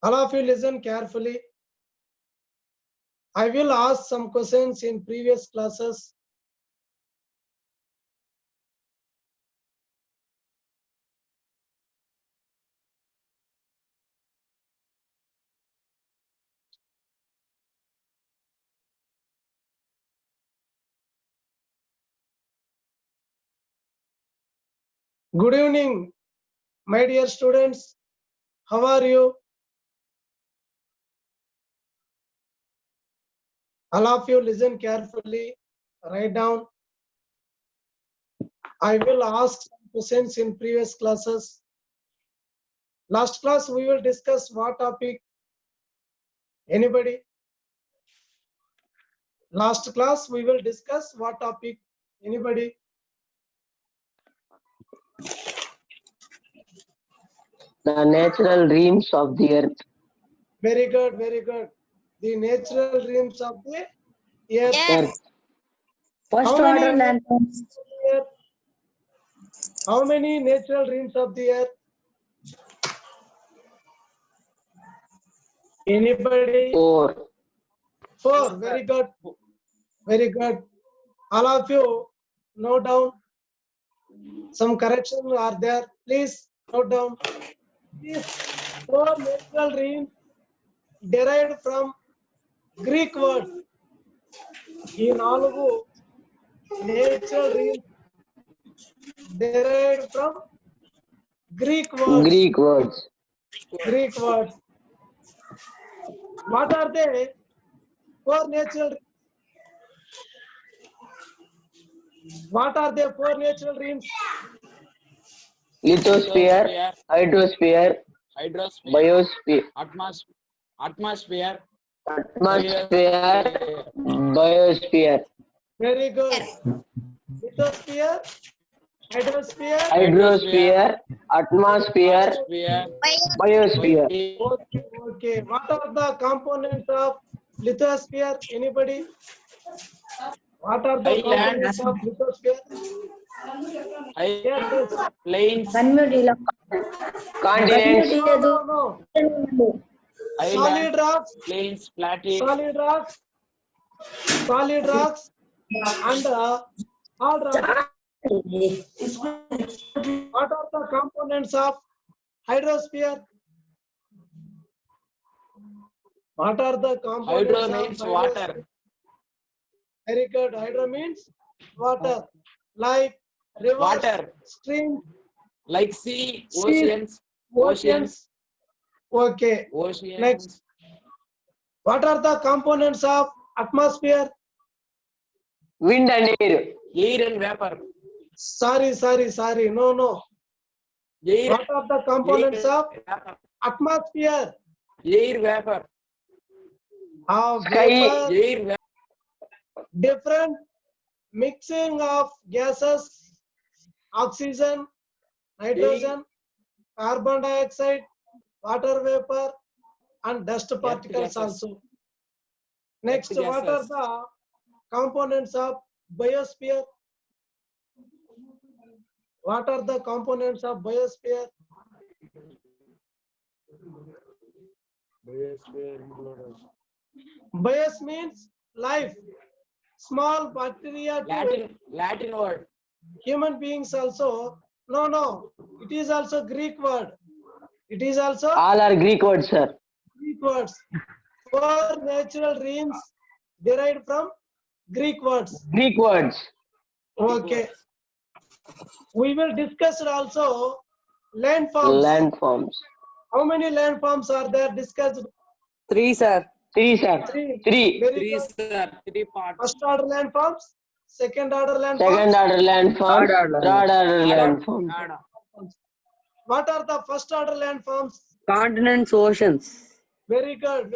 All of you listen carefully. I will ask some questions in previous classes. Good evening, my dear students. How are you? All of you listen carefully. Write down. I will ask some questions in previous classes. Last class we will discuss what topic? Anybody? Last class we will discuss what topic? Anybody? The natural realms of the earth. Very good, very good. The natural realms of the earth. Earth. First How many order landforms. earth? How many natural realms of the earth? Anybody? Four. Four. Very good. Very good. All of you note down. Some corrections are there. Please note down. These four natural realms derived from Greek word. ఈ నాలుగు natural realms derived from Greek words. Greek words. Greek words. What are they? Four natural. What are the four natural realms? Lithosphere, hydrosphere, hydrosphere, biosphere, atmosphere, biosphere, Very good. Lithosphere, hydrosphere. hydrosphere, atmosphere, biosphere. Okay, okay. What are the components of lithosphere? Anybody? What are the components of lithosphere? Yes, yes. plains, Continents, No. Solid rocks, plains, plateaus, solid rocks, and hard rocks. What are the components of hydrosphere? What are the components hydro of means hydrosphere? water, Very good. Hydro means water, like rivers, water, streams, like sea, Sea. oceans, Okay. oceans. Next. What are the components of atmosphere? wind and air, Air and vapor. Sorry. No. Air, What are the components of vapor. atmosphere? Air, vapor. Sky. Vapor, Air, vapor. different mixing of gases, oxygen, nitrogen, carbon dioxide, water vapor, and dust particles gases. also. Next, Earth what are gases. the components of biosphere? What are the components of biosphere? Bios means life. Small bacteria to Latin word. human beings also. No. It is also Greek word. It is also all are Greek words, sir. Greek words. Four natural realms derived from Greek words. Greek words. Okay. We will discuss also landforms. Landforms. How many landforms are there discussed? Three, sir. Three, sir. Three. Very good. sir. 3 parts. First order landforms, second order landforms. Second order landforms. Third order. Third order landforms. What are the first order landforms? Continents, oceans. Very good.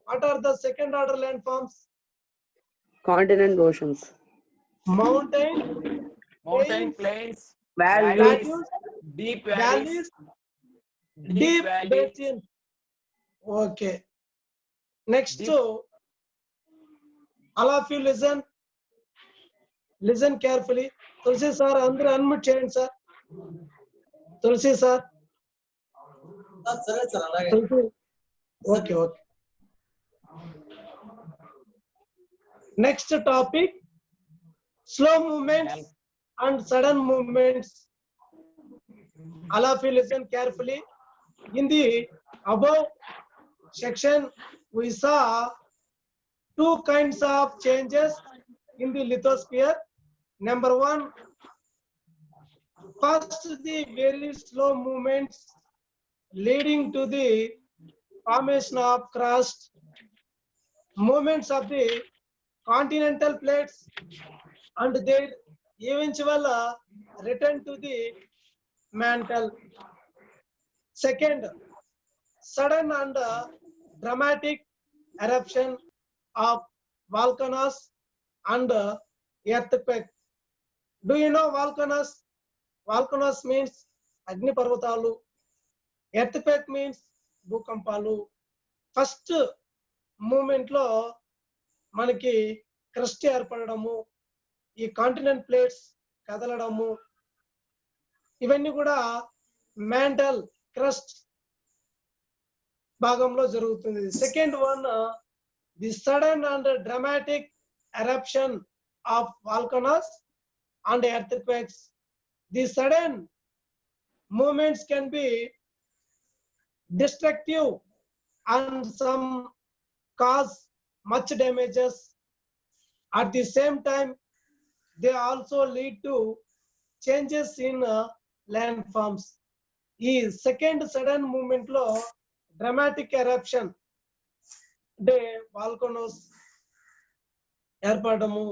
What are the second order landforms? Continent, oceans. Mountain, Plains, Valleys. plateaus, deep valleys, valleys, deep valleys. basins. Okay. Next, Deep. to all of you listen carefully. Tulsi sir, andru unmute cheyandi sir. Tulsi sir. Okay, okay. Next topic, slow movements and sudden movements. All of you listen carefully. In the above section, we saw two kinds of changes in the lithosphere. Number one, first the very slow movements leading to the formation of crust, movements of the continental plates and their eventual return to the mantle. Second, sudden and dramatic eruption of volcanoes and earthquake. Do you know volcanoes? Volcanoes means Agni Parvatalu. Earthquake means Bhukampalu. First moment లో మనకి crust ఏర్పడము, ఈ continent plates కదలడము, ఇవన్నీ కూడా mantle crust భాగంలో జరుగుతుంది. Second one, the sudden and dramatic eruption of volcanoes and earthquakes. The sudden moments can be destructive and some cause much damages. At the same time, they also lead to changes in landforms. ఈ second sudden moment లో dramatic eruption అంటే volcanoes ఏర్పడము,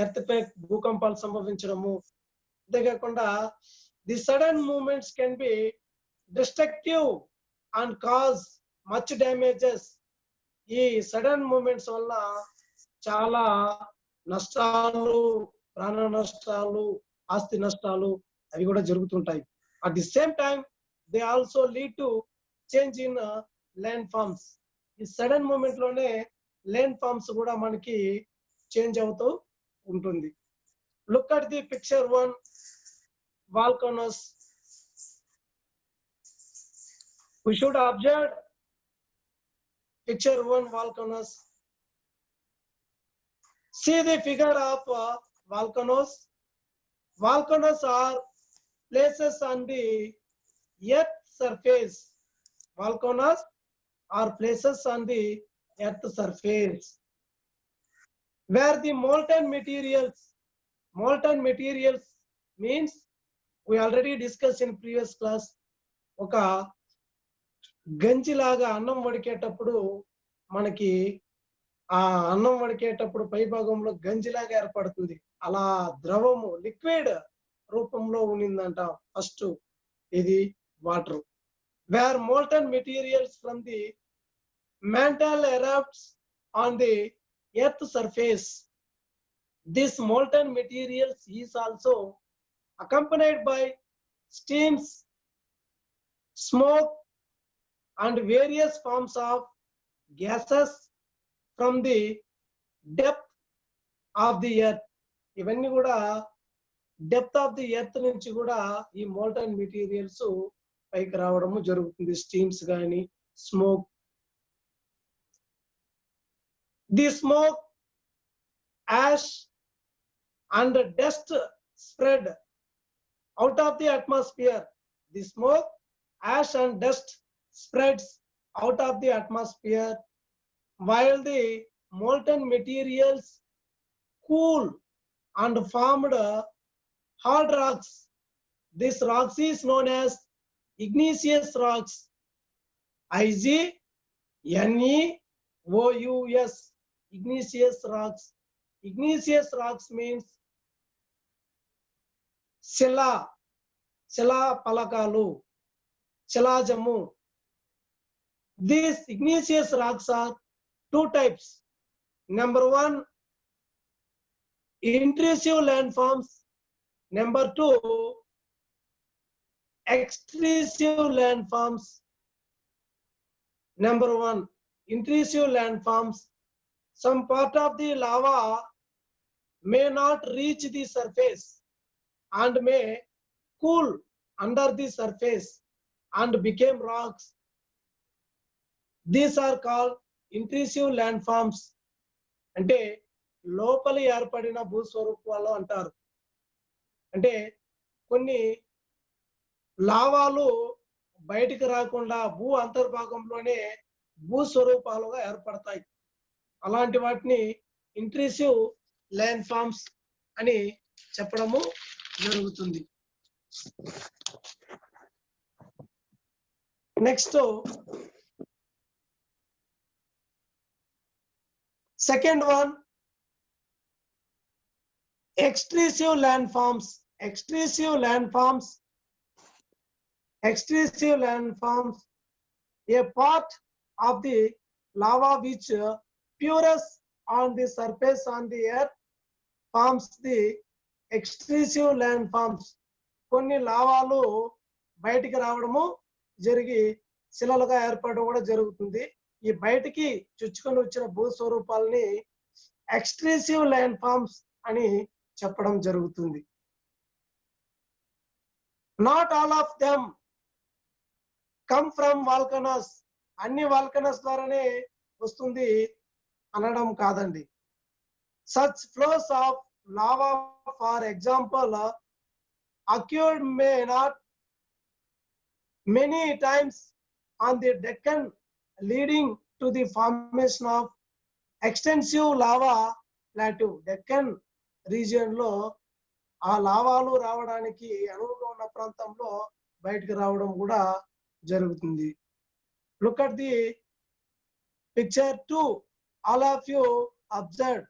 earthquake భూకంపాలు సంభవించడము, అంతేకాకుండా the sudden moments can be destructive and cause much damages. ఈ sudden moments వల్ల చాలా నష్టాలు, ప్రాణ నష్టాలు, ఆస్తి నష్టాలు అవి కూడా జరుగుతుంటాయి. At the same time they also lead to change in landforms. ఈ సడన్ మూమెంట్ లోనే ల్యాండ్ ఫార్మ్స్ కూడా మనకి చేంజ్ అవుతూ ఉంటుంది. Look at the picture 1, volcanoes. We should observe picture 1, volcanoes. See the figure of volcanoes. Volcanoes are places on the earth surface. Volcanoes are places on the earth surface where the molten materials means, we already discussed in previous class, ఒక గంజిలాగా అన్నం వడికేటప్పుడు మనకి ఆ అన్నం వడికేటప్పుడు పై భాగంలో గంజిలాగా ఏర్పడుతుంది. అలా ద్రవము liquid రూపంలో ఉన్నిందంట ఫస్ట్ ఇది water. Where molten materials from the mantle erupts on the earth surface. This molten materials is also accompanied by steams, smoke and various forms of gases from the depth of the earth. ఇవన్నీ కూడా depth of the earth నుంచి కూడా ఈ molten materials పైకి రావడము జరుగుతుంది. Steams కానీ, smoke. The smoke, ash and dust spread out of the atmosphere. The smoke, ash and dust spreads out of the atmosphere while the molten materials cool and formed hard rocks. This rocks is known as igneous rocks. IGNEOUS, igneous rocks. Igneous rocks means శిలా పలకాలు, శిలాజము. These igneous rocks are two types. Number 1, intrusive landforms. Number 2, extrusive landforms. Number 1, intrusive landforms. Some part of the lava may not reach the surface and may cool under the surface and became rocks. These are called intrusive landforms. అంటే లోపలి ఏర్పడిన భూస్వరూపాలు అంటారు. అంటే కొన్ని లావాలు బయటికి రాకుండా భూ అంతర్భాగంలోనే భూస్వరూపాలుగా ఏర్పడతాయి. అలాంటి వాటిని ఇంట్రూసివ్ ల్యాండ్ ఫార్మ్స్ అని చెప్పడము జరుగుతుంది. Next second one extrusive landforms. Extrusive landforms, a part of the lava which pours on the surface on the earth forms the extrusive landforms. కొన్ని లావాలు బయటికి రావడము జరిగి శిలలుగా ఏర్పడడం కూడా జరుగుతుంది. ఈ బయటికి చుచ్చుకొని వచ్చిన భూస్వరూపాలని ఎక్స్ట్రూసివ్ ల్యాండ్ఫార్మ్స్ అని చెప్పడం జరుగుతుంది. Not all of them come from volcanoes. అన్ని వాల్కనస్ ద్వారానే వస్తుంది అనడం కాదండి. Such flows of lava for example occurred may not many times on the Deccan, leading to the formation of extensive lava plateau. Deccan region లో ఆ లావాలు రావడానికి అనువుగా ఉన్న ప్రాంతంలో బయటికి రావడం కూడా జరుగుతుంది. Look at the picture 2. All of you observed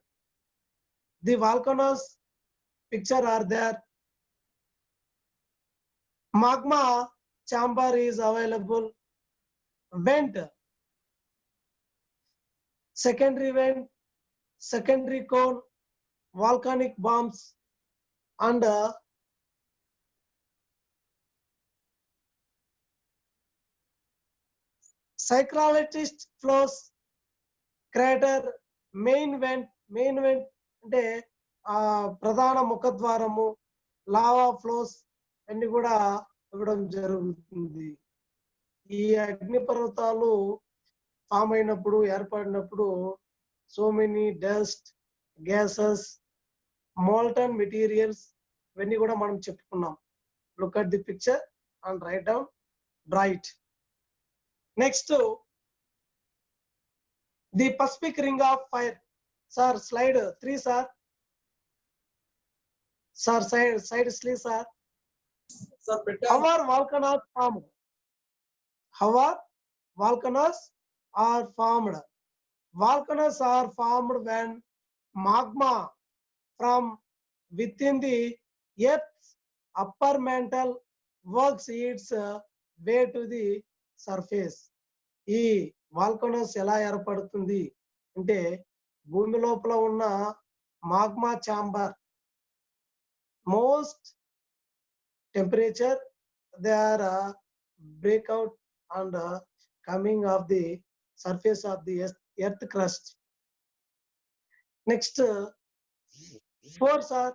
the volcanoes picture are there. Magma chamber is available. Vent, secondary vent, secondary cone, volcanic bombs, and cyclotist flows, crater, main vent అంటే ప్రధాన ముఖద్వారము, లావా ఫ్లోస్ అన్ని కూడా ఇవ్వడం జరుగుతుంది. ఈ అగ్నిపర్వతాలు form అయినప్పుడు ఏర్పడినప్పుడు so many dust, gases, molten materials ఇవన్నీ కూడా మనం చెప్పుకున్నాం. Look at the picture and write down bright. Next the Pacific ring of fire. Sir slide 3 sir. Sir side sleeve sir. How are volcanoes formed? How are volcanoes are formed? Volcanoes are formed when magma from within the earth's upper mantle works its way to the surface. ఈ volcanoes ఎలా ఏర్పడుతుంది అంటే భూమి లోపల ఉన్న magma chamber most temperature, they are breakout and coming of the surface of the earth crust. Next 4 sir.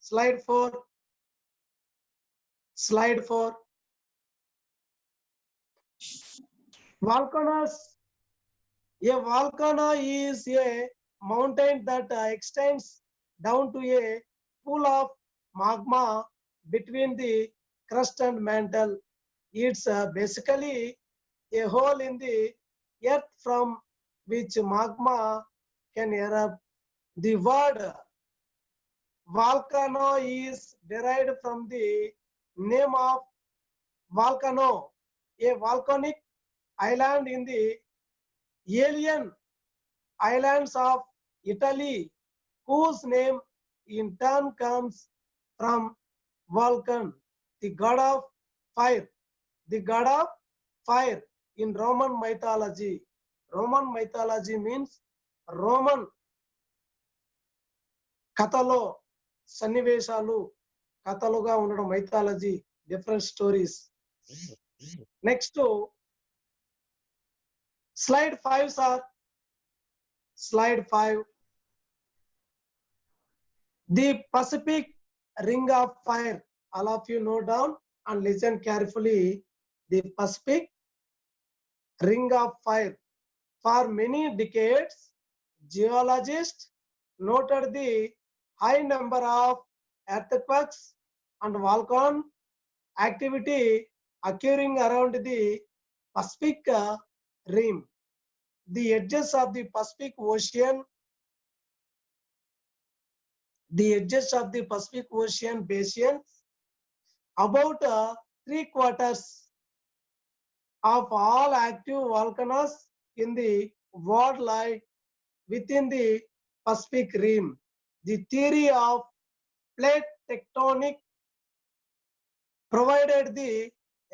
Slide 4. Volcanoes. A volcano is a mountain that extends down to a pool of magma between the crust and mantle. It's basically a hole in the earth from which magma can erupt. The word volcano is derived from the name of volcano, a volcanic island in the alien islands of Italy, whose name in turn comes from Vulcan, the god of fire. The god of fire in Roman mythology. Roman mythology means Roman కథలో సన్నివేశాలు, కథలుగా ఉండడం mythology, different stories. Next slide 5 sir. Slide 5. The Pacific Ring of Fire. All of you note down and listen carefully. the Pacific Ring of Fire. For many decades, geologists noted the high number of earthquakes and volcano activity occurring around the Pacific Rim. The edges of the Pacific Ocean, basin, about 3/4 of all active volcanoes in the world lie within the Pacific Rim. The theory of plate tectonic provided the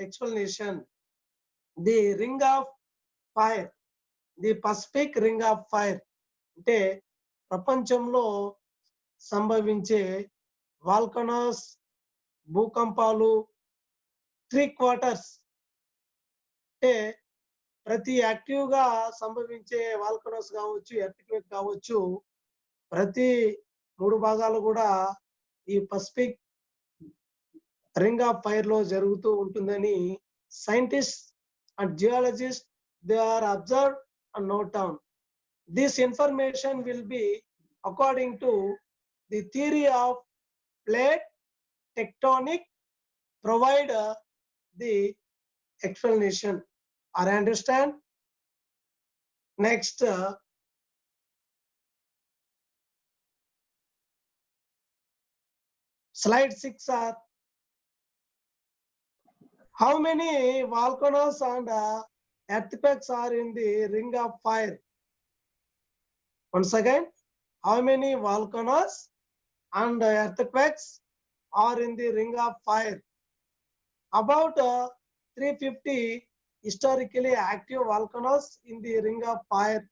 explanation. The Ring of Fire, the Pacific Ring of Fire అంటే ప్రపంచంలో సంభవించే volcanoes, భూకంపాలు 3/4 అంటే ప్రతి active గా సంభవించే volcanoes కావచ్చు, earthquake కావచ్చు, ప్రతి 3 భాగాలు కూడా ఈ పసిఫిక్ రింగ్ ఆఫ్ ఫైర్ లో జరుగుతూ ఉంటుందని scientists and geologists they are observed and note down. This information will be according to the theory of plate tectonic provide the explanation. Are you understand? Next, slide 6 are how many volcanoes and earthquakes are in the Ring of Fire? Once again, how many volcanoes and earthquakes are in the Ring of Fire? About 350 historically active volcanoes in the Ring of Fire.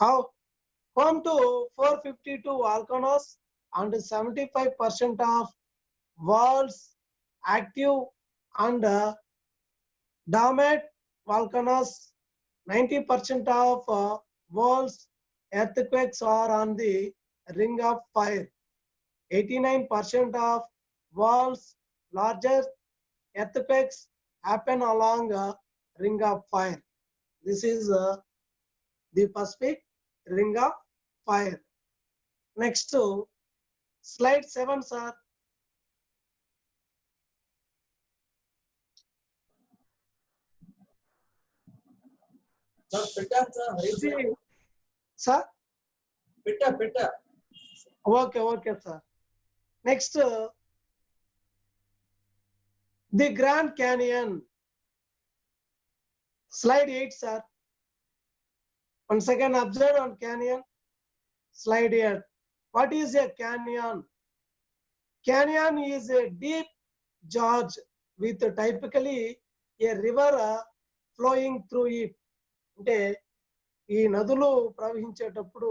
Home to 452 volcanoes and 75% of world's active and dormant volcanoes. 90% of world's earthquakes are on the Ring of Fire. 89% of world's largest earthquakes happen along Ring of Fire. This is the Pacific Ring of Fire. Next to slide 7, sir. Sir? Pitta. Okay, sir. Next, the Grand Canyon. Slide 8, sir. Once again, observe on canyon. Slide 8. What is a canyon? Canyon is a deep gorge with typically a river flowing through it. అంటే ఈ నదులు ప్రవహించేటప్పుడు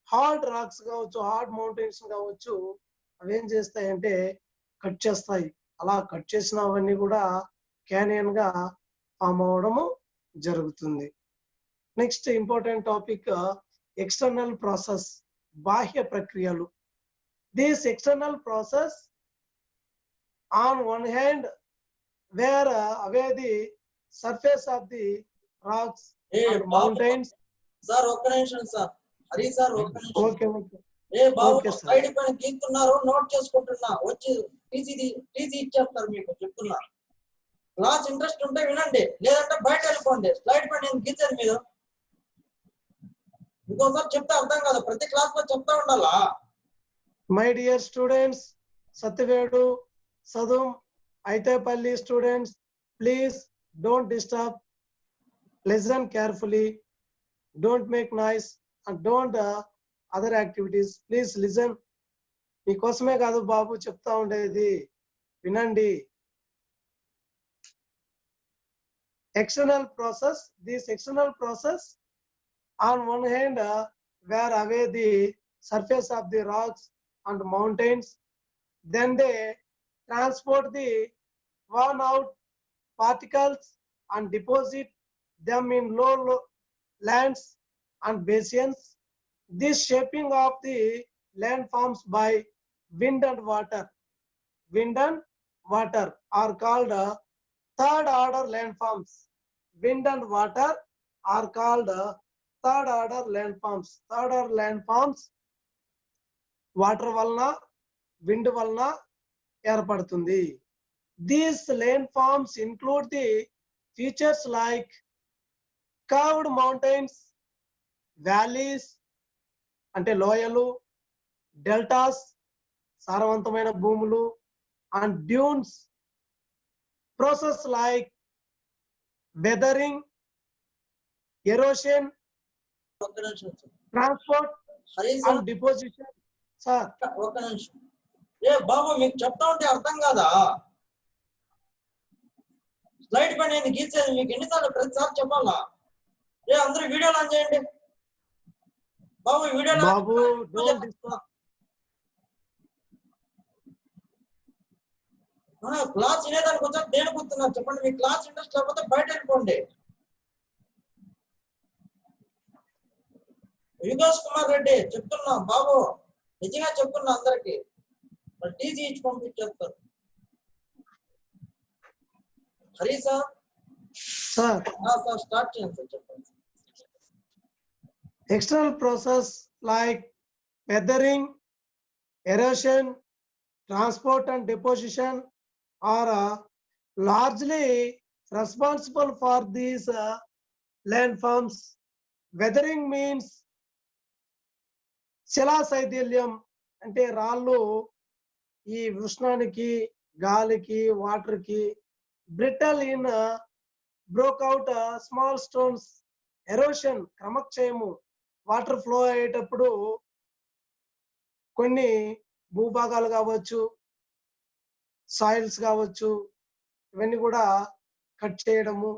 hard racks కావచ్చు, hard mountains కావచ్చు, అవి ఏం చేస్తాయంటే cut చేస్తాయి. అలా కట్ చేసినవన్నీ కూడా క్యానియన్ గా ఫామ్ అవడము జరుగుతుంది. Next important topic external process, బాహ్య ప్రక్రియలు. This external process on one hand wear away the surface of the rocks and mountains. Sir, ఒక్క నిమిషం సార్. హరి సార్ ఒక్క నిమిషం. ఓకే. ఏ బాబు స్లైడ్ పైన గీస్తున్నారు, నోట్ చేసుకుంటున్నా. వచ్చి టీసీ ఇచ్చేస్తారు మీకు చెప్తున్నా. క్లాస్ ఇంట్రెస్ట్ ఉంటే వినండి, లేదంటే బయట వెళ్ళిపోండి. స్లైడ్ పైన నేను గీసాను మీరు. ఇంకోసారి చెప్తే అర్థం కాదు, ప్రతి క్లాస్ లో చెప్తా ఉండాలా. My dear students, Satyavedu, Sadum, Aithepalli students, please don't disturb. Listen carefully, don't make noise and don't other activities. Please listen. మీకోసమే కాదు బాబు చెప్తా ఉండేది, వినండి. External process. This external process on one hand wear away the surface of the rocks and mountains. Then they transport the worn out particles and deposit them in low lands and basins. This shaping of the landforms by wind and water. Wind and water are called third order landforms. Wind and water are called third order landforms. Third order landforms water వలన wind వలన ఏర్పడుతుంది. These landforms include the features like curved mountains, valleys అంటే లోయలు, deltas సారవంతమైన భూములు, and dunes. Process like weathering, erosion, ఒక్క నిమిషం sir. transport Hari sir and deposition. Sir, ఒక్క నిమిషం. ఏ బాబు మీకు చెప్తా ఉంటే అర్థం కాదా? స్లైడ్ పైన నేను గీసేది మీకు ఎన్నిసార్లు ప్రతిసారి చెప్పాలా? ఏ అందరూ వీడియోలు ఆన్ చేయండి బాబు. వీడియోలో Babu, don't disturb. క్లాస్ వినేదానికి వచ్చా దేని కూర్చున్నారు చెప్పండి. మీ క్లాస్ ఇంట్రెస్ట్ లేకపోతే బయట వెళ్ళిపోండి. యుగేష్ కుమార్ రెడ్డి చెప్తున్నా బాబు, నిజంగా చెప్తున్నా అందరికి టీజీ ఇచ్చి పంపించేస్తారు. Hari sir Sir, sir start చేయండి సార్, చెప్పండి. external process like weathering, erosion, transport and deposition are largely responsible for these landforms. Weathering means శిలాశైథిల్యం అంటే రాళ్ళు ఈ ఉష్ణానికి, గాలికి, వాటర్ కి brittle in broke out small stones. Erosion క్రమక్షయము, వాటర్ ఫ్లో అయ్యేటప్పుడు కొన్ని భూభాగాలు కావచ్చు, సాయిల్స్ కావచ్చు, ఇవన్నీ కూడా కట్ చేయడము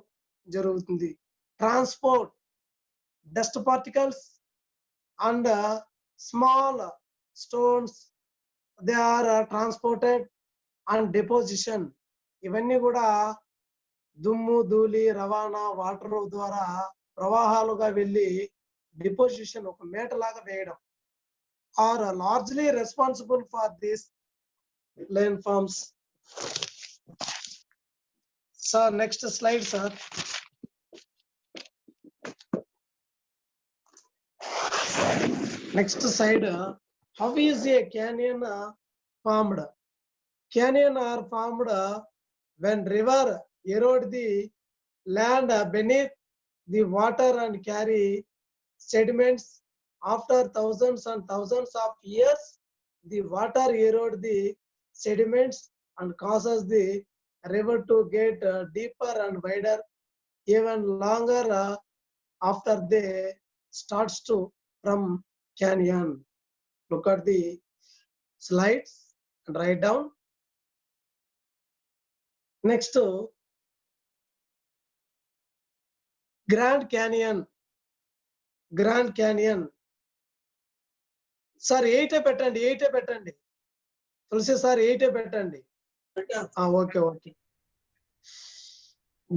జరుగుతుంది. Transport, dust particles and small stones they are transported and deposition. ఇవన్నీ కూడా దుమ్ము, ధూళి రవాణా వాటర్ ద్వారా ప్రవాహాలుగా వెళ్ళి డిపోజిషన్ ఒక మేట లాగా వేయడం are largely responsible for this landforms. Sir, next slide, sir. Next slide. How is a canyon formed? Canyon are formed when river erode the land beneath the water and carry sediments. After thousands and thousands of years, the water erode the sediments and causes the river to get deeper and wider, even longer after they starts to from canyon. Look at the slides and write down. Next, Grand Canyon. Grand Canyon. Sir, 8 పెట్టండి. తులసి sir 8 పెట్టండి. Okay.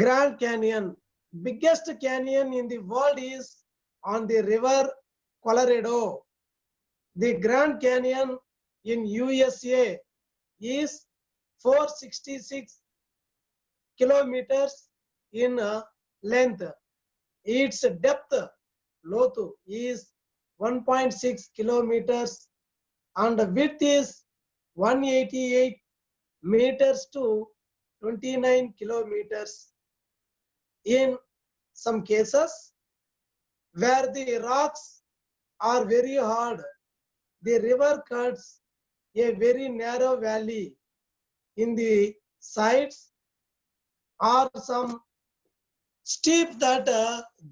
Grand Canyon, biggest canyon in the world, is on the river Colorado. The Grand Canyon in USA is 466 kilometers in length. Its depth, lotu, is 1.6 kilometers and width is 188 meters to 29 kilometers. In some cases where the rocks are very hard, the river cuts a very narrow valley in the sides or some steep that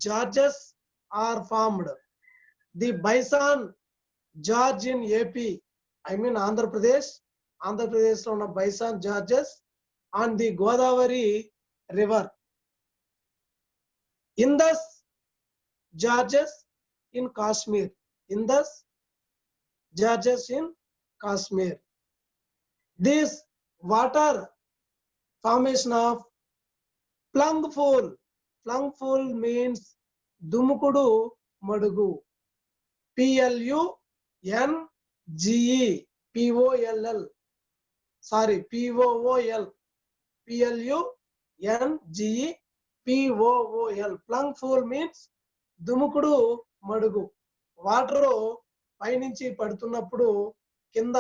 gorges are formed. The Bison Gorge in AP, I mean Andhra Pradesh lo ఉన్న Bison Gorges on the Godavari river. Indus Gorges in Kashmir. Indus Gorges in Kashmir. This water formation of Plungpool. Plungpool means Dumukudu Madugu. PLUNGE POLL. Sorry, POOL. PLUNGE POOL. Plungeful means దుముకుడు మడుగు. Water పైనుంచి పడుతున్నప్పుడు కింద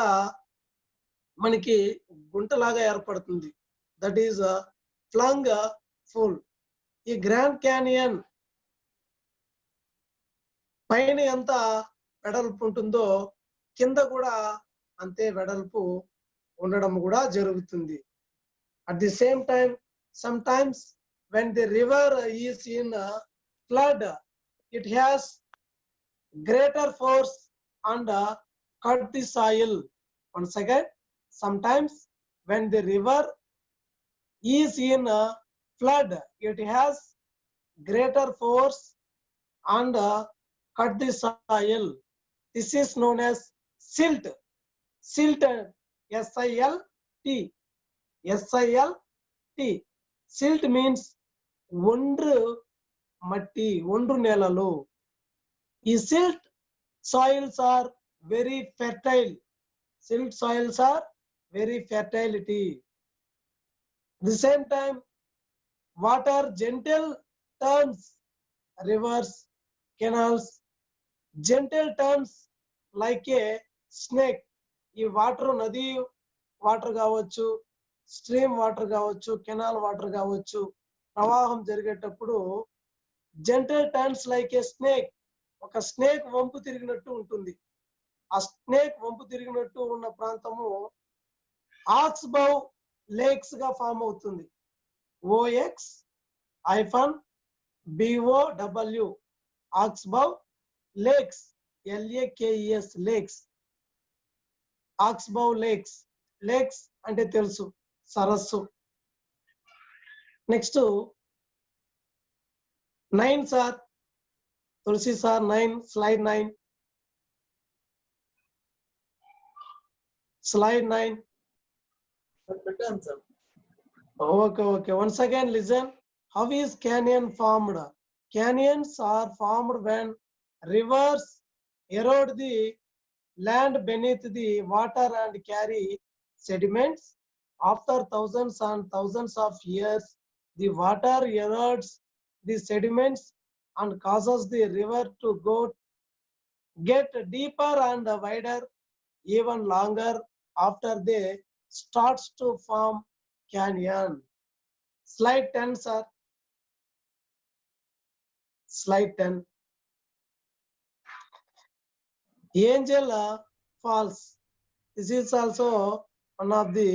మనకి గుంటలాగా ఏర్పడుతుంది. That is plunge pool. ఈ grand canyon పైన ఎంత వెడల్పు ఉంటుందో కింద కూడా అంతే వెడల్పు ఉండడం కూడా జరుగుతుంది. At the same time, sometimes when the river is in flood, it has greater force and cut the soil. Once again, sometimes when the river is in flood, it has greater force and cut the soil. This is known as silt. Silt, SILT. SILT. Silt means ఒండ్రు మట్టి, ఒండ్రు నేలలు. ఈ silt soils are very fertile. Silt soils are very fertility. At the same time, water gentle turns, rivers, canals, gentle turns like a snake. ఈ water నది water కావచ్చు, stream water కావచ్చు, canal water కావచ్చు, ప్రవాహం జరిగేటప్పుడు gentle turns like a snake. ఒక snake వంపు తిరిగినట్టు ఉంటుంది. ఆ స్నేక్ వంపు తిరిగినట్టు ఉన్న ప్రాంతము ఆక్స్ బౌ లేక్స్ గా ఫామ్ అవుతుంది. OX-BOW ఆక్స్ బౌ లేక్స్, LAKES లేక్స్. ఆక్స్ బౌ లేక్స్. లేక్స్ అంటే తెలుసు, సరస్సు. నెక్స్ట్ 9 సార్, తులసి సార్ 9, slide 9. Slide 9. పెట్టాను sir. Okay. Once again, listen. How is canyon formed? Canyons are formed when rivers erode the land beneath the water and carry sediments. After thousands and thousands of years, the water erodes the sediments and causes the river to get deeper and wider, even longer after they starts to form canyon. Slide 10, sir. Slide 10. Angel Falls. This is also one of the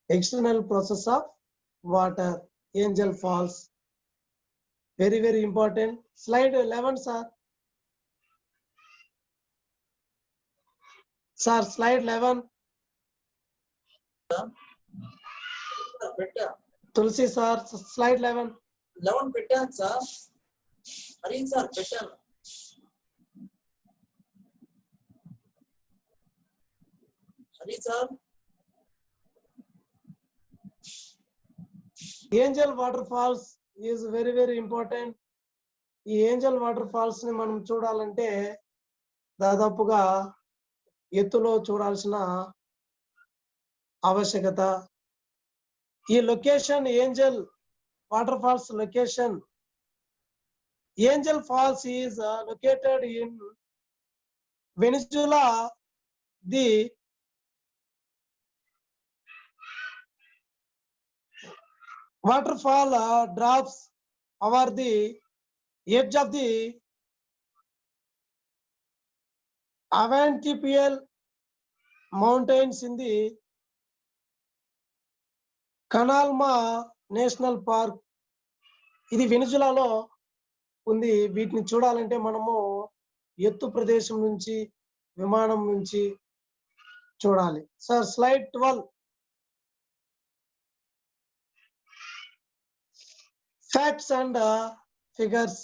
external process of water. Angel Falls. Very, very important. Slide 11, sir. Sir, slide 11. పెట్టా. Tulsi, sir, slide 11. 11 పెట్టాను sir. Hari sir పెట్టాను. Hari sir. Angel waterfalls is very, very important. ఈ Angel water falls ని మనం చూడాలంటే దాదాపుగా ఎత్తులో చూడాల్సిన ఆవశ్యకత. ఈ location Angel water falls location. Angel falls is located in Venezuela. The waterfall drops over the edge of the Avantipil mountains in the Canalma national park. ఇది వెనిజులాలో ఉంది. వీటిని చూడాలంటే మనము ఎత్తు ప్రదేశం నుంచి, విమానం నుంచి చూడాలి. Sir, slide 12. Facts and figures.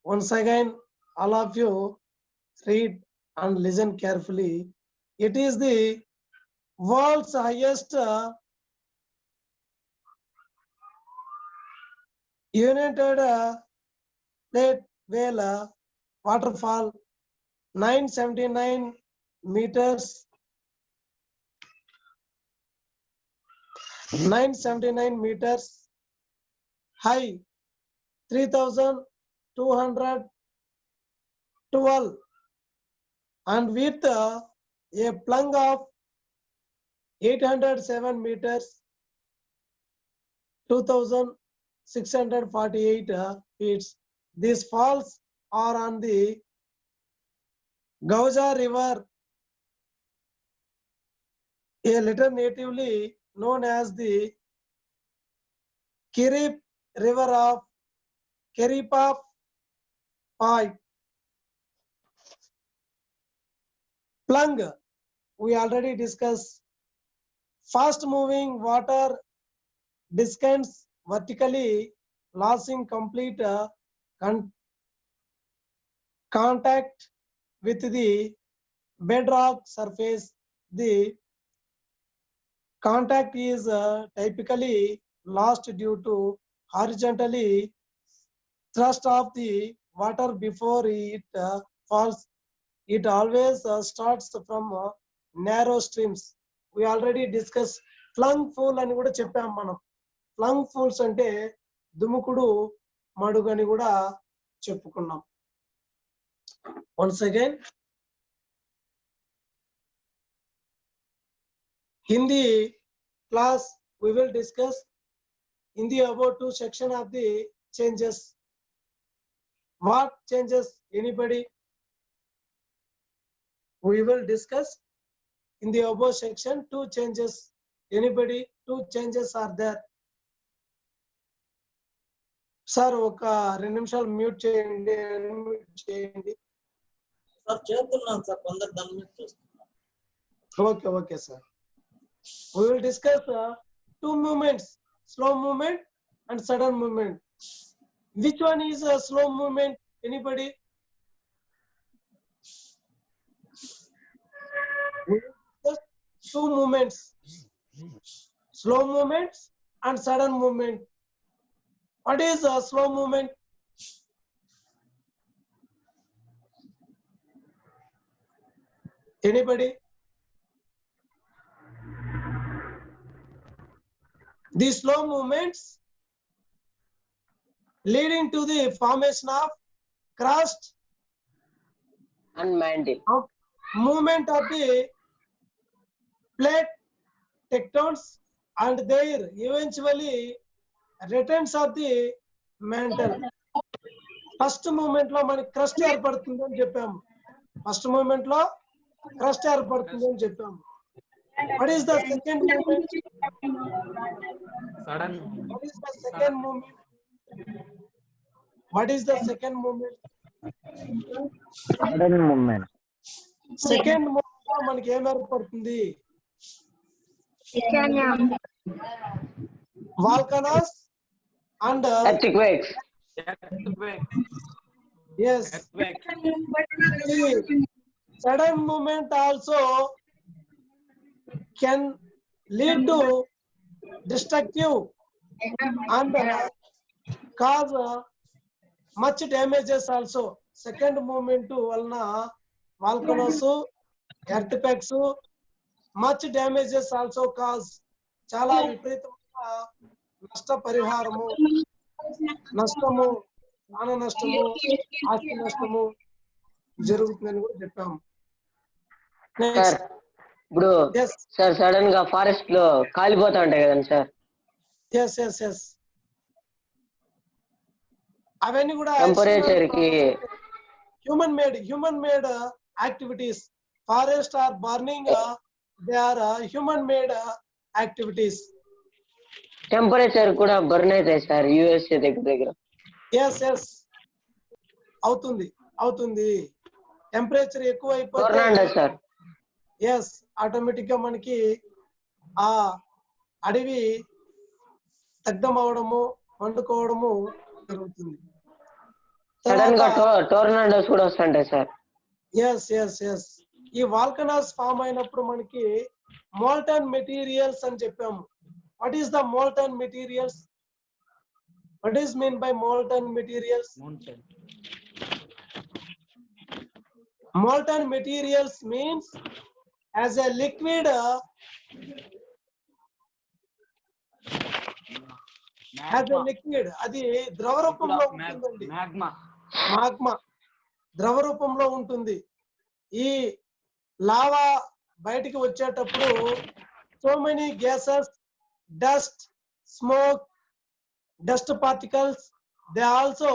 Once again, all of you read and listen carefully. It is the world's highest united plate whale waterfall, 979 meters 979 meters, high 3212, and with a plung of 807 meters, 2648 feet. These falls are on the Gauja River, a little natively known as the Kirip River of Kiripap Pipe. Plung, we already discussed. Fast moving water descends vertically, losing complete contact with the bedrock surface. The contact is typically lost due to horizontally thrust of the water before it falls. It always starts from narrow streams. We already discussed plunge pool అని కూడా చెప్పాం మనం. ఫ్లంగ్ fools అంటే దుముకుడు మడుగు అని కూడా చెప్పుకున్నాం. Once again, in the class we will discuss in the above two section of the changes. What changes? Anybody? We will discuss in the above section two changes. Anybody? Two changes are there. Sir, oka 2 నిమిషాలు mute చేయండి. Sir చేస్తున్నాను sir, కొందరు దాని మీద చూస్తున్నారు. Okay, sir. We will discuss two movements, slow movement and sudden movement. Which one is a slow movement? Anybody? We will discuss two movements, slow movements and sudden movement. What is a slow movement? Anybody? The slow movements leading to the formation of crust and mantle. Movement of the plate tectons and their eventually returns of the mantle. First movement lo mani crust ఏర్పడుతుంది అని చెప్పాము. First movement lo crust ఏర్పడుతుంది అని చెప్పాము. What is the second movement? Sudden. What is the second movement? What is the second movement? Sudden movement. Second movement లో మనకి ఏం ఏర్పడుతుంది? Volcanoes and Earthquakes. Earthquake. yes, Earthquake. sudden movement also can lead to destructive and cause much damages also. Second movement వలన volcanoes, earthquakes, much damages also cause. చాలా విపరీతమైన నష్ట పరిహారము, నష్టము, ప్రాణ నష్టము, ఆస్తి నష్టము జరుగుతుందని కూడా చెప్పాము. సార్ ఇప్పుడు Yes. సార్ సడన్ గా ఫారెస్ట్ లో కాలిపోతా ఉంటాయి కదండి సార్. Yes. అవన్నీ కూడా టెంపరేచర్ కి human made activities. Forest are burning, they are human made activities. Temperature కూడా బర్న్ అవుతాయి సార్ యుఎస్ఏ దగ్గర. ఎస్ అవుతుంది. టెంపరేచర్ ఎక్కువ అయిపోతే సార్ ఎస్ ఆటోమేటిక్ గా మనకి ఆ అడవి దగ్ధం అవడము, వండుకోవడము జరుగుతుంది. సడన్ గా టోర్నాడోస్ కూడా వస్తుంటాయి సార్. ఎస్ ఈ వాల్కనాస్ ఫామ్ అయినప్పుడు మనకి మోల్టన్ మెటీరియల్స్ అని చెప్పాము. What is the molten materials? What is mean by molten materials? Mountain. Molten materials means as a liquid as a liquid, అది ద్రవ రూపంలో ఉంటుందండి. మాగ్మా ద్రవ రూపంలో ఉంటుంది. ఈ లావా బయటికి వచ్చేటప్పుడు so many gases, dust, smoke, dust particles, they also